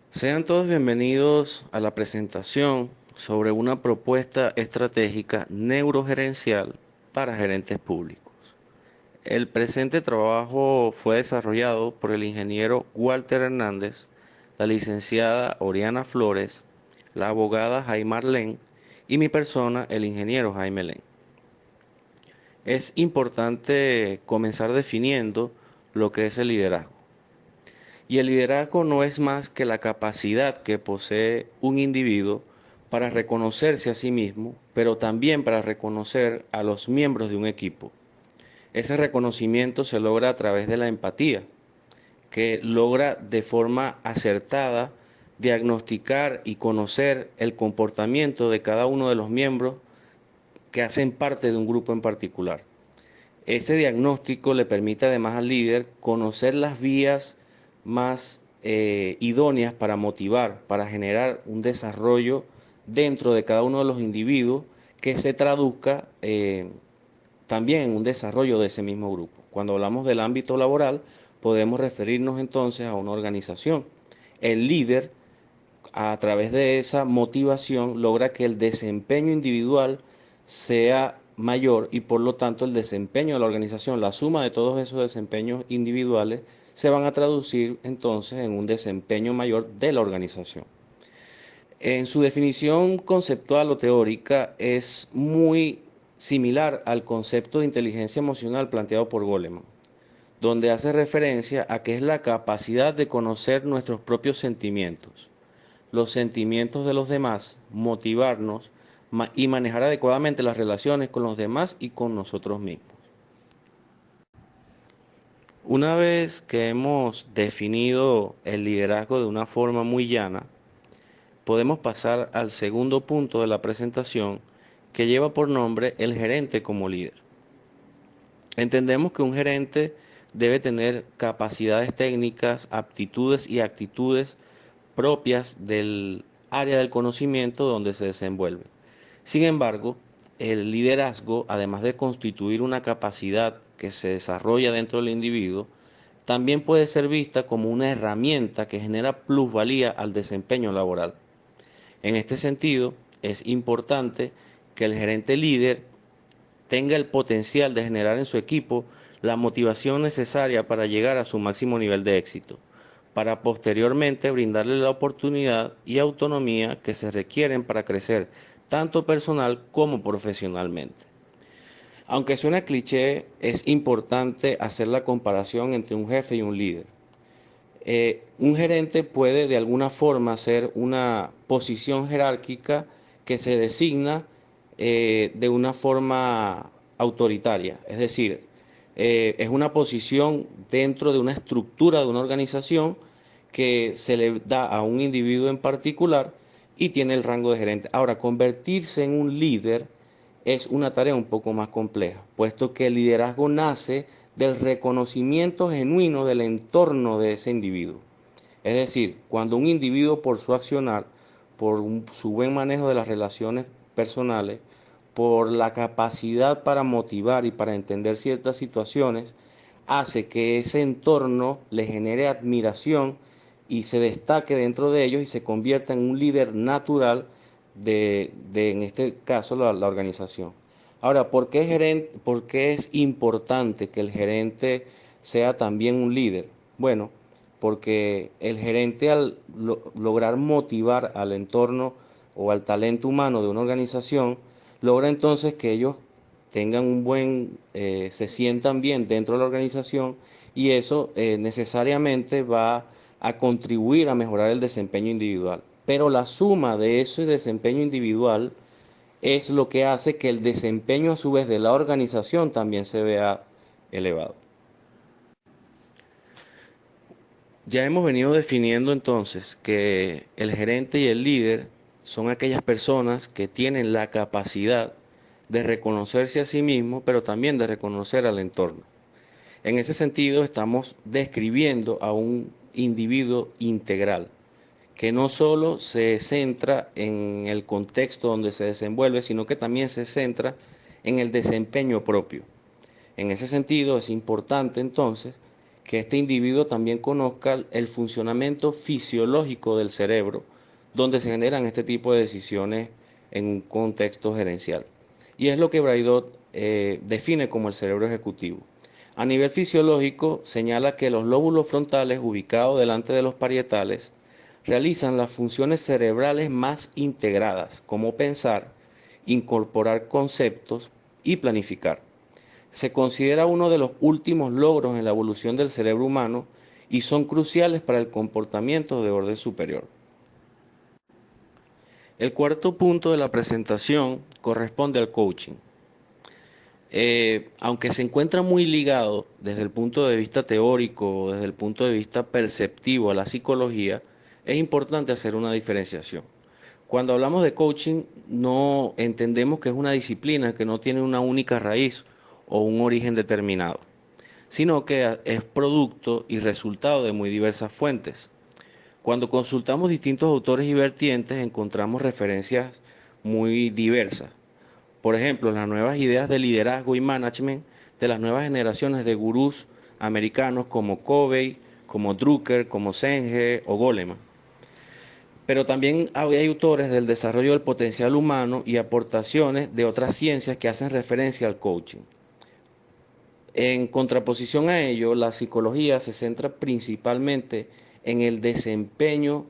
Sean todos bienvenidos a la presentación sobre una propuesta estratégica neurogerencial para gerentes públicos. El presente trabajo fue desarrollado por el ingeniero Walter Hernández, la licenciada Oriana Flores, la abogada Jaime Len y mi persona, el ingeniero Jaime Len. Es importante comenzar definiendo lo que es el liderazgo. Y el liderazgo no es más que la capacidad que posee un individuo para reconocerse a sí mismo, pero también para reconocer a los miembros de un equipo. Ese reconocimiento se logra a través de la empatía, que logra de forma acertada diagnosticar y conocer el comportamiento de cada uno de los miembros que hacen parte de un grupo en particular. Ese diagnóstico le permite además al líder conocer las vías más idóneas para motivar, para generar un desarrollo dentro de cada uno de los individuos que se traduzca también en un desarrollo de ese mismo grupo. Cuando hablamos del ámbito laboral, podemos referirnos entonces a una organización. El líder, a través de esa motivación, logra que el desempeño individual sea mayor y por lo tanto el desempeño de la organización, la suma de todos esos desempeños individuales, se van a traducir entonces en un desempeño mayor de la organización. En su definición conceptual o teórica es muy similar al concepto de inteligencia emocional planteado por Goleman, donde hace referencia a que es la capacidad de conocer nuestros propios sentimientos, los sentimientos de los demás, motivarnos y manejar adecuadamente las relaciones con los demás y con nosotros mismos. Una vez que hemos definido el liderazgo de una forma muy llana, podemos pasar al segundo punto de la presentación que lleva por nombre el gerente como líder. Entendemos que un gerente debe tener capacidades técnicas, aptitudes y actitudes propias del área del conocimiento donde se desenvuelve. Sin embargo, el liderazgo, además de constituir una capacidad que se desarrolla dentro del individuo, también puede ser vista como una herramienta que genera plusvalía al desempeño laboral. En este sentido, es importante que el gerente líder tenga el potencial de generar en su equipo la motivación necesaria para llegar a su máximo nivel de éxito, para posteriormente brindarle la oportunidad y autonomía que se requieren para crecer tanto personal como profesionalmente. Aunque suena cliché, es importante hacer la comparación entre un jefe y un líder. Un gerente puede de alguna forma ser una posición jerárquica que se designa de una forma autoritaria, es decir, es una posición dentro de una estructura de una organización que se le da a un individuo en particular y tiene el rango de gerente. Ahora, convertirse en un líder es una tarea un poco más compleja, puesto que el liderazgo nace del reconocimiento genuino del entorno de ese individuo. Es decir, cuando un individuo por su accionar, su buen manejo de las relaciones personales, por la capacidad para motivar y para entender ciertas situaciones, hace que ese entorno le genere admiración y se destaque dentro de ellos y se convierta en un líder natural en este caso, la organización. Ahora, ¿por qué es importante que el gerente sea también un líder? Bueno, porque el gerente al lograr motivar al entorno o al talento humano de una organización, logra entonces que ellos tengan se sientan bien dentro de la organización y eso necesariamente va a contribuir a mejorar el desempeño individual. Pero la suma de ese desempeño individual es lo que hace que el desempeño a su vez de la organización también se vea elevado. Ya hemos venido definiendo entonces que el gerente y el líder son aquellas personas que tienen la capacidad de reconocerse a sí mismos, pero también de reconocer al entorno. En ese sentido, estamos describiendo a un individuo integral, que no solo se centra en el contexto donde se desenvuelve, sino que también se centra en el desempeño propio. En ese sentido, es importante entonces que este individuo también conozca el funcionamiento fisiológico del cerebro, donde se generan este tipo de decisiones en un contexto gerencial. Y es lo que Braidot define como el cerebro ejecutivo. A nivel fisiológico, señala que los lóbulos frontales ubicados delante de los parietales realizan las funciones cerebrales más integradas, como pensar, incorporar conceptos y planificar. Se considera uno de los últimos logros en la evolución del cerebro humano y son cruciales para el comportamiento de orden superior. El cuarto punto de la presentación corresponde al coaching. Aunque se encuentra muy ligado desde el punto de vista teórico o desde el punto de vista perceptivo a la psicología, es importante hacer una diferenciación. Cuando hablamos de coaching, no entendemos que es una disciplina que no tiene una única raíz o un origen determinado, sino que es producto y resultado de muy diversas fuentes. Cuando consultamos distintos autores y vertientes, encontramos referencias muy diversas. Por ejemplo, las nuevas ideas de liderazgo y management de las nuevas generaciones de gurús americanos como Covey, como Drucker, como Senge o Goleman. Pero también hay autores del desarrollo del potencial humano y aportaciones de otras ciencias que hacen referencia al coaching. En contraposición a ello, la psicología se centra principalmente en el desempeño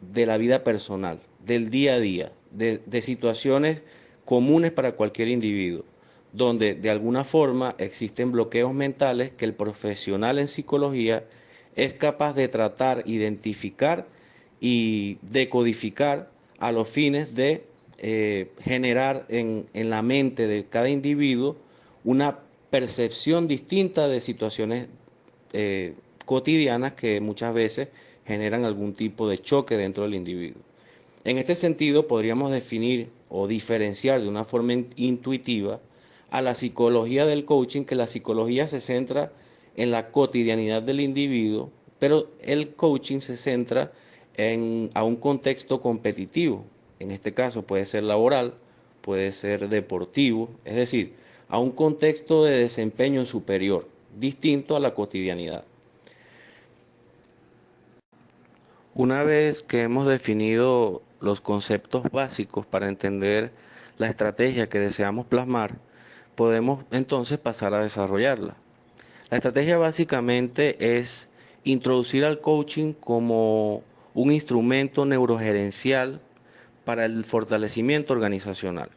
de la vida personal, del día a día, de situaciones comunes para cualquier individuo, donde de alguna forma existen bloqueos mentales que el profesional en psicología es capaz de tratar, identificar y decodificar a los fines de generar en la mente de cada individuo una percepción distinta de situaciones cotidianas que muchas veces generan algún tipo de choque dentro del individuo. En este sentido, podríamos definir o diferenciar de una forma intuitiva a la psicología del coaching, que la psicología se centra en la cotidianidad del individuo, pero el coaching se centra a un contexto competitivo. En este caso puede ser laboral, puede ser deportivo, es decir, a un contexto de desempeño superior, distinto a la cotidianidad. Una vez que hemos definido los conceptos básicos para entender la estrategia que deseamos plasmar, podemos entonces pasar a desarrollarla. La estrategia básicamente es introducir al coaching como un instrumento neurogerencial para el fortalecimiento organizacional.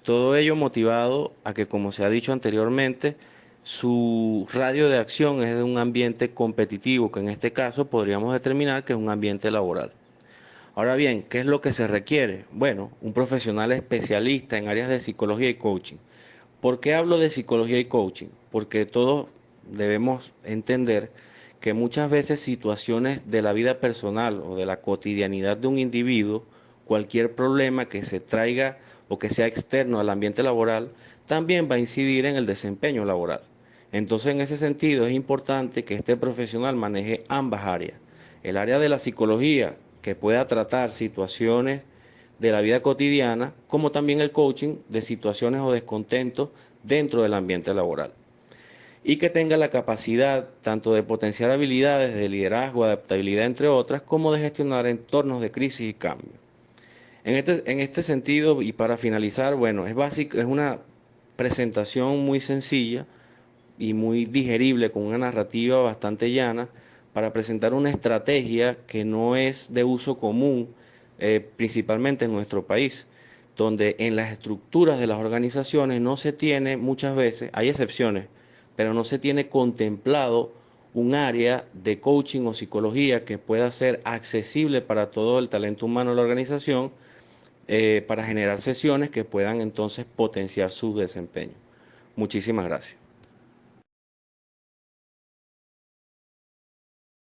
Todo ello motivado a que, como se ha dicho anteriormente, su radio de acción es de un ambiente competitivo, que en este caso podríamos determinar que es un ambiente laboral. Ahora bien, ¿qué es lo que se requiere? Bueno, un profesional especialista en áreas de psicología y coaching. ¿Por qué hablo de psicología y coaching? Porque todos debemos entender que muchas veces situaciones de la vida personal o de la cotidianidad de un individuo, cualquier problema que se traiga o que sea externo al ambiente laboral, también va a incidir en el desempeño laboral. Entonces, en ese sentido, es importante que este profesional maneje ambas áreas. El área de la psicología, que pueda tratar situaciones de la vida cotidiana, como también el coaching de situaciones o descontentos dentro del ambiente laboral. Y que tenga la capacidad tanto de potenciar habilidades de liderazgo, adaptabilidad, entre otras, como de gestionar entornos de crisis y cambio. En este sentido, y para finalizar, bueno, es básico, es una presentación muy sencilla y muy digerible, con una narrativa bastante llana, para presentar una estrategia que no es de uso común, principalmente en nuestro país, donde en las estructuras de las organizaciones no se tiene muchas veces, hay excepciones, pero no se tiene contemplado un área de coaching o psicología que pueda ser accesible para todo el talento humano de la organización, para generar sesiones que puedan entonces potenciar su desempeño. Muchísimas gracias.